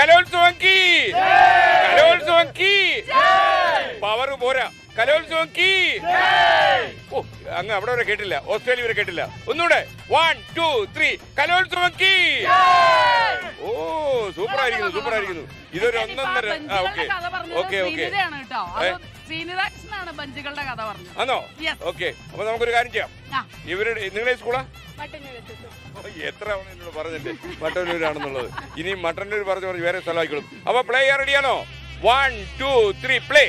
കലോത്സവം കീ കലോത്സവം key power പോരാ കലോത്സവം കീ ഓ അങ്ങ് അവിടെ വരെ കേട്ടില്ല ഓസ്ട്രേലിയ വരെ കേട്ടില്ല ഒന്നുകൂടെ 1 2 3 കലോത്സവം കീ ഓ സൂപ്പർ ആയിരിക്കുന്നു ഇതൊരു ഒന്നൊന്നര ഓക്കെ ആണോ ഓക്കെ അപ്പൊ നമുക്കൊരു കാര്യം ചെയ്യാം ഇവരുടെ നിങ്ങളുടെ സ്കൂളാ എത്ര എന്നോട് പറഞ്ഞിട്ട് മട്ടന്നൂരാണെന്നുള്ളത് ഇനി മട്ടന്നൂർ പറഞ്ഞ് വേറെ സ്ഥലമായിക്കോളും അപ്പൊ പ്ലേ ചെയ്യാൻ റെഡിയാണോ 1 2 3 പ്ലേ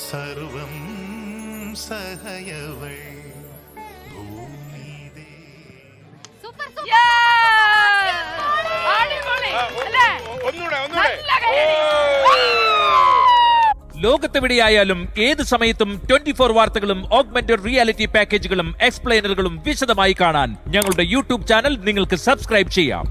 സർവം സഹയവൾ ഭൂമിദേ ലോകത്തെവിടെയായാലും ഏത് സമയത്തും 24 വാർത്തകളും ഓഗ്മെന്റഡ് റിയാലിറ്റി പാക്കേജുകളും എക്സ്പ്ലെയിനറുകളും വിശദമായി കാണാൻ ഞങ്ങളുടെ യൂട്യൂബ് ചാനൽ നിങ്ങൾക്ക് സബ്സ്ക്രൈബ് ചെയ്യാം.